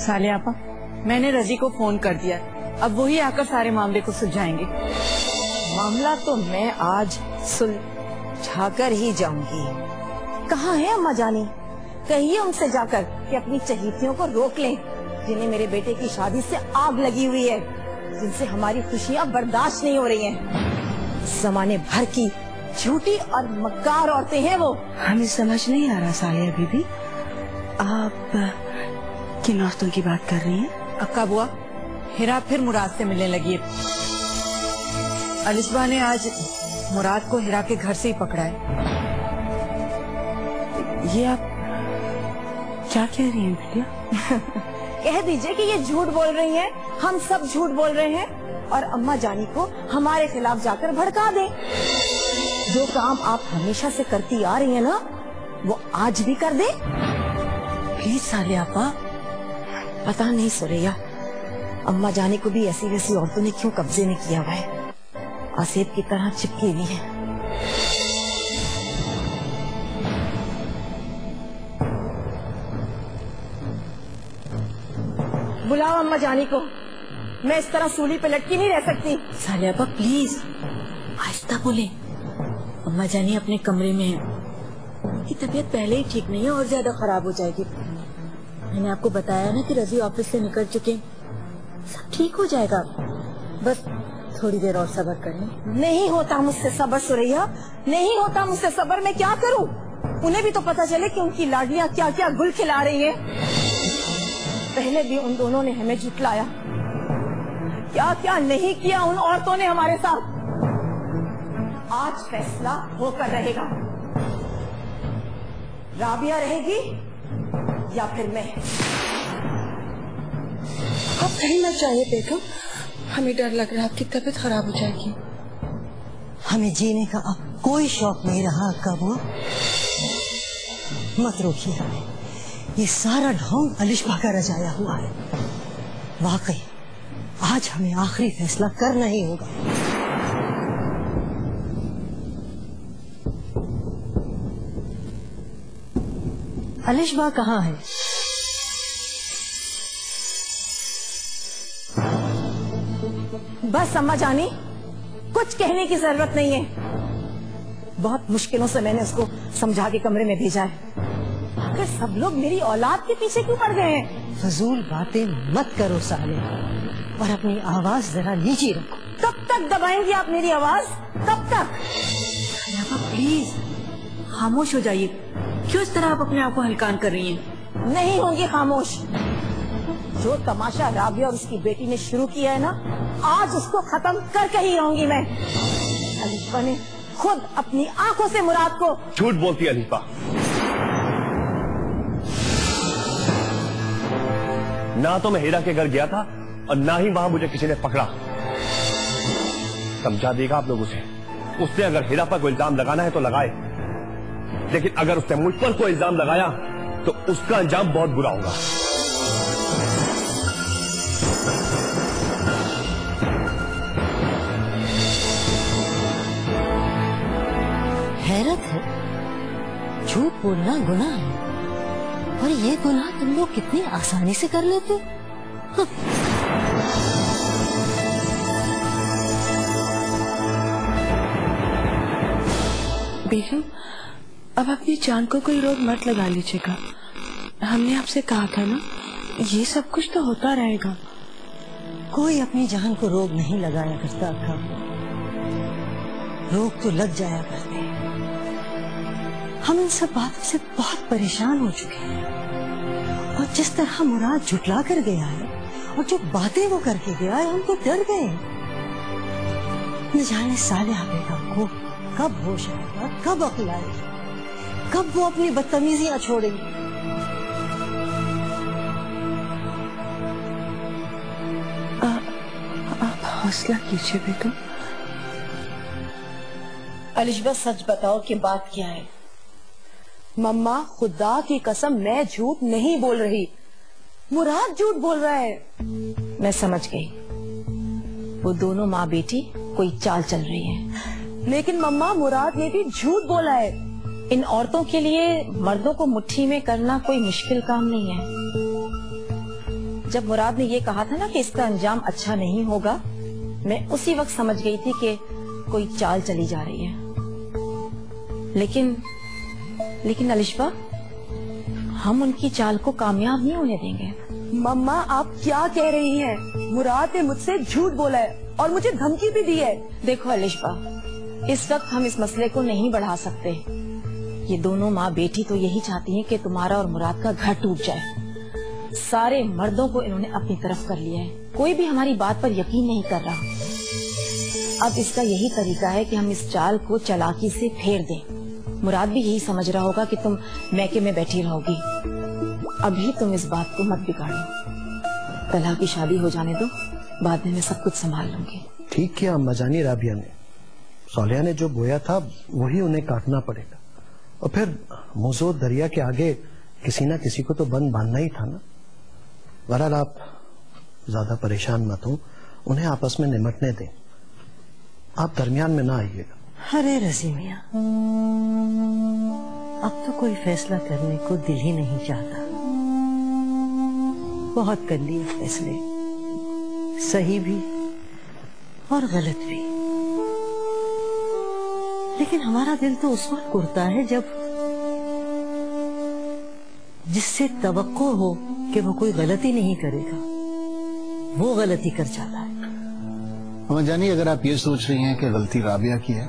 साले आपा, मैंने रजी को फोन कर दिया, अब वही आकर सारे मामले को सुलझाएंगे। मामला तो मैं आज सुलझाकर ही जाऊंगी। कहाँ है अम्मा जानी? कहिए उनसे जाकर कि अपनी चहेतियों को रोक लें, जिन्हें मेरे बेटे की शादी से आग लगी हुई है, जिनसे हमारी खुशियाँ बर्दाश्त नहीं हो रही हैं। जमाने भर की झूठी और मक्कार औरतें हैं वो। हमें समझ नहीं आ रहा सालिया बीबी, आप किन औरतों की बात कर रही हैं? अक्का बुआ, हिरा फिर मुराद से मिलने लगी है। अलिशबा ने आज मुराद को हिरा के घर से ही पकड़ा है। ये आप क्या कह रही हैं बिटिया? कह दीजिए कि ये झूठ बोल रही हैं, हम सब झूठ बोल रहे हैं, और अम्मा जानी को हमारे खिलाफ जाकर भड़का दें। जो काम आप हमेशा से करती आ रही हैं ना, वो आज भी कर दें। प्लीज साले आपा। पता नहीं सुरैया, अम्मा जानी को भी ऐसी वैसी औरतों ने क्यों कब्जे में किया हुआ है, आसेब की तरह चिपकी हुई है। बुलाओ अम्मा जानी को, मैं इस तरह सूली पे लटकी नहीं रह सकती। साले आपा प्लीज आहिस्ता बोले, अम्मा जानी अपने कमरे में है, उनकी तबीयत पहले ही ठीक नहीं है और ज्यादा खराब हो जाएगी। मैंने आपको बताया ना कि रजी ऑफिस से निकल चुके, सब ठीक हो जाएगा, बस थोड़ी देर और सब्र करें। नहीं होता मुझसे सब्र सुरैया, नहीं होता मुझसे सब्र। मैं क्या करूं? उन्हें भी तो पता चले कि उनकी लाडलियां क्या क्या गुल खिला रही हैं। पहले भी उन दोनों ने हमें झुठलाया, क्या क्या नहीं किया उन औरतों ने हमारे साथ। आज फैसला होकर रहेगा, राबिया रहेगी या फिर मैं। आप कहीं ना चाहिए बेगम, हमें डर लग रहा है आपकी तबीयत खराब हो जाएगी। हमें जीने का अब कोई शौक नहीं रहा अक्का बुआ, मत रोकिए हमें। ये सारा ढोंग अलिशबा का रचाया हुआ है। वाकई आज हमें आखिरी फैसला करना ही होगा। अलिशबा कहाँ है? बस अम्मा जानी, कुछ कहने की जरूरत नहीं है। बहुत मुश्किलों से मैंने उसको समझा के कमरे में भेजा है। आखिर सब लोग मेरी औलाद के पीछे क्यों पड़ गए हैं? फजूल बातें मत करो साले, और अपनी आवाज जरा नीचे रखो। कब तक दबाएंगी आप मेरी आवाज? कब तक? प्लीज खामोश हो जाइए, क्यों इस तरह आप अपने आप को हलकान कर रही हैं? नहीं होंगी खामोश। जो तमाशा राबिया और उसकी बेटी ने शुरू किया है ना, आज उसको खत्म करके ही रहूंगी मैं। अलिशबा ने खुद अपनी आंखों से मुराद को। झूठ बोलती है अलिशबा, ना तो मैं हीरा के घर गया था और ना ही वहां मुझे किसी ने पकड़ा। समझा देगा आप लोगों से, उसने अगर हीरा पर कोई इल्जाम लगाना है तो लगाए, लेकिन अगर उसने मुझ पर कोई इल्जाम लगाया तो उसका अंजाम बहुत बुरा होगा। हैरत है, झूठ बोलना गुनाह है, और ये गुनाह तुम लोग कितनी आसानी से कर लेते। बेगम, अब अपनी जान को कोई रोक मत लगा लीजिएगा। हमने आपसे कहा था ना, ये सब कुछ तो होता रहेगा। कोई अपनी जान को रोग नहीं लगाया करता अक्का, रोग तो लग जाया करते हैं। हम इन सब बातों से बहुत परेशान हो चुके हैं, और जिस तरह मुराद झुठला कर गया है और जो बातें वो करके गया है, हम तो डर गए। न जाने सालिहा बेगम को कब होश आएगा, कब अक्ल आएगी, कब वो अपनी बदतमीजियां छोड़ेगी। आप हौसला कीजिए बेगम। अलिशबा सच बताओ कि बात क्या है? मम्मा खुदा की कसम मैं झूठ नहीं बोल रही, मुराद झूठ बोल रहा है। मैं समझ गई, वो दोनों माँ बेटी कोई चाल चल रही है। लेकिन मम्मा मुराद ने भी झूठ बोला है। इन औरतों के लिए मर्दों को मुट्ठी में करना कोई मुश्किल काम नहीं है। جب مراد نے یہ کہا تھا نا کہ اس کا انجام اچھا نہیں ہوگا، میں اسی وقت سمجھ گئی تھی کہ کوئی چال چلی جا رہی ہے. لیکن الشبا، ہم ان کی چال کو کامیاب نہیں ہونے دیں گے. مما آپ کیا کہہ رہی ہیں؟ مراد نے مجھ سے جھوٹ بولا ہے اور مجھے دھمکی بھی دی ہے. دیکھو الشبا، اس وقت ہم اس مسئلے کو نہیں بڑھا سکتے. یہ دونوں ماں بیٹی تو یہی چاہتی ہیں کہ تمہارا اور مراد کا گھر ٹوٹ جائے. سارے مردوں کو انہوں نے اپنی طرف کر لیا ہے، کوئی بھی ہماری بات پر یقین نہیں کر رہا. اب اس کا یہی طریقہ ہے کہ ہم اس چال کو چالاکی سے پھیر دیں. مراد بھی یہی سمجھ رہا ہوگا کہ تم میکے میں بیٹھی رہو گی. ابھی تم اس بات کو مت بگاڑو. طلحہ کی شادی ہو جانے دو، بعد میں سب کچھ سنبھال لوں گی. ٹھیک کیا اما جانی رابعہ نے. صالحہ نے جو بویا تھا وہی انہیں کاٹنا پڑے گا، اور پھر موضوع دریا کے آگے کسی نہ کسی کو تو بند باندھنا ہی تھا نا. بہرحال آپ زیادہ پریشان مت ہوں، انہیں آپس میں نمٹنے دیں. آپ درمیان میں نہ آئیے گا. ارے رضی میاں، اب تو کوئی فیصلہ کرنے کو دل ہی نہیں چاہتا. بہت کر لیے فیصلے، صحیح بھی اور غلط بھی. لیکن ہمارا دل تو اس وقت کرتا ہے جب جس سے توقع ہو کہ وہ کوئی غلطی نہیں کرے گا وہ غلطی کر جاتا ہے. اما جانی، اگر آپ یہ سوچ رہی ہیں کہ غلطی رابعہ کی ہے،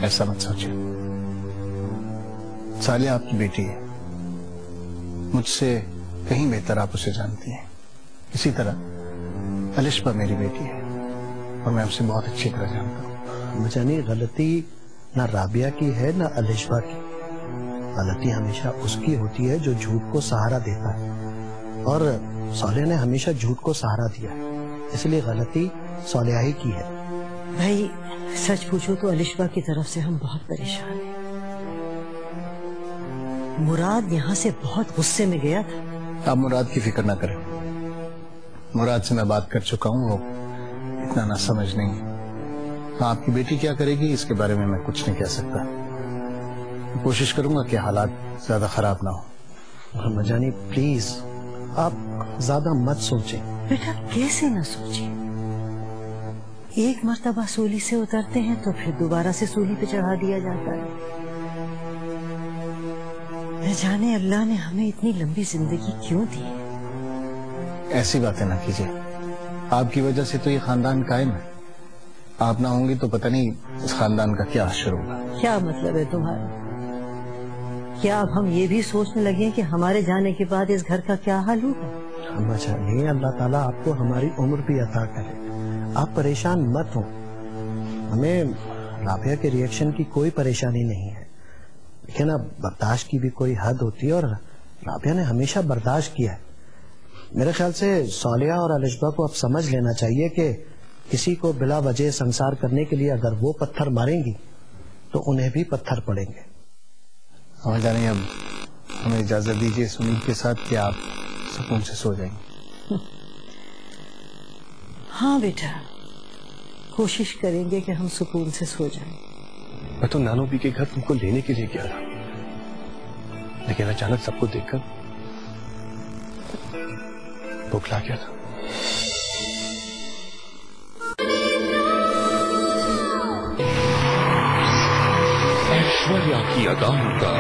ایسا مت سوچیں. صالحہ آپ کی بیٹی ہے، مجھ سے کہیں بہتر آپ اسے جانتی ہیں. اسی طرح الشبا میری بیٹی ہے اور میں اسے بہت اچھی طرح جانتا ہوں. اما جانی، غلطی نہ رابعہ کی ہے نہ الشبا کی. غلطی ہمیشہ اس کی ہوتی ہے جو جھوٹ کو سہارا دیتا ہے، اور صالحہ نے ہمیشہ جھوٹ کو سہارا دیا ہے، اس لیے غلطی صالحہ ہی کی ہے. بھائی سچ پوچھو تو الشبا کی طرف سے ہم بہت پریشان ہیں. مراد یہاں سے بہت غصے میں گیا تھا. آپ مراد کی فکر نہ کریں، مراد سے میں بات کر چکا ہوں، وہ اتنا نہ سمجھ نہیں ہے. آپ کی بیٹی کیا کرے گی اس کے بارے میں میں کچھ نہیں کہہ سکتا. کوشش کروں گا کہ حالات زیادہ خراب نہ ہو. اما جانی پلیز آپ زیادہ مت سوچیں. بیٹا کیسے نہ سوچیں؟ ایک مرتبہ سولی سے اترتے ہیں تو پھر دوبارہ سے سولی پہ چڑھا دیا جاتا ہے. نہ جانے اللہ نے ہمیں اتنی لمبی زندگی کیوں دی. ایسی باتیں نہ کیجیے، آپ کی وجہ سے تو یہ خاندان قائم ہے. آپ نہ ہوں گی تو پتہ نہیں اس خاندان کا کیا حشر ہوگا. کیا مطلب ہے تمہارا؟ کیا اب ہم یہ بھی سوچنے لگے کہ ہمارے جانے کے بعد اس گھر کا کیا حال ہوگا؟ اما جانی، اللہ تعالیٰ آپ کو ہماری عمر بھی عطا کرے. آپ پریشان مت ہوں. ہمیں رابعہ کے ریئیکشن کی کوئی پریشانی نہیں ہے، لیکن اب برداشت کی بھی کوئی حد ہوتی ہے، اور رابعہ نے ہمیشہ برداشت کیا ہے. میرے خیال سے صالحہ اور الشبا کو اب سمجھ لینا چاہیے کہ کسی کو بلا وجہ سنسار کرنے کے لیے اگر وہ پتھر ماریں گی تو انہیں بھی پتھر پڑیں گے. اما جانی، اب ہمیں اجازت دیجیے اس امید کے ساتھ کہ آپ سکون سے سو جائیں گے. ہاں بیٹا، کوشش کریں گے کہ ہم سکون سے سو جائیں. میں تو نانو بی کے گھر تم کو لینے کے لیے گیا تھا، لیکن اچانک سب کو دیکھ کر بھوکلا گیا تھا. ایشوریا کی اداؤں کا،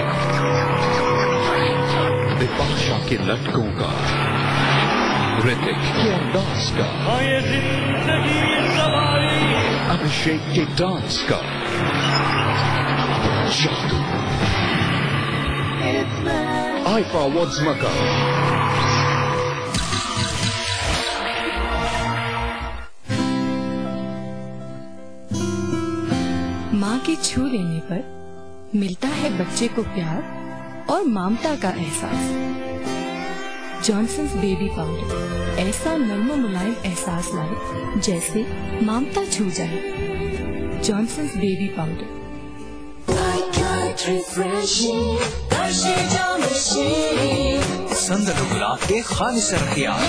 بپاشا کے لٹکوں کا، رتک کے انداز کا، ابھیشیک کے ڈانس کا، جادو آئفا وزما کا، ماں کے چھو لینے پر ملتا ہے بچے کو پیار اور مامتا کا احساس. جانسنز بیبی پاؤڈر ایسا نرم و ملائم احساس لائے جیسے مامتا چھو جائے. Johnson's baby powder. سندر گلاب کے خالص اختیار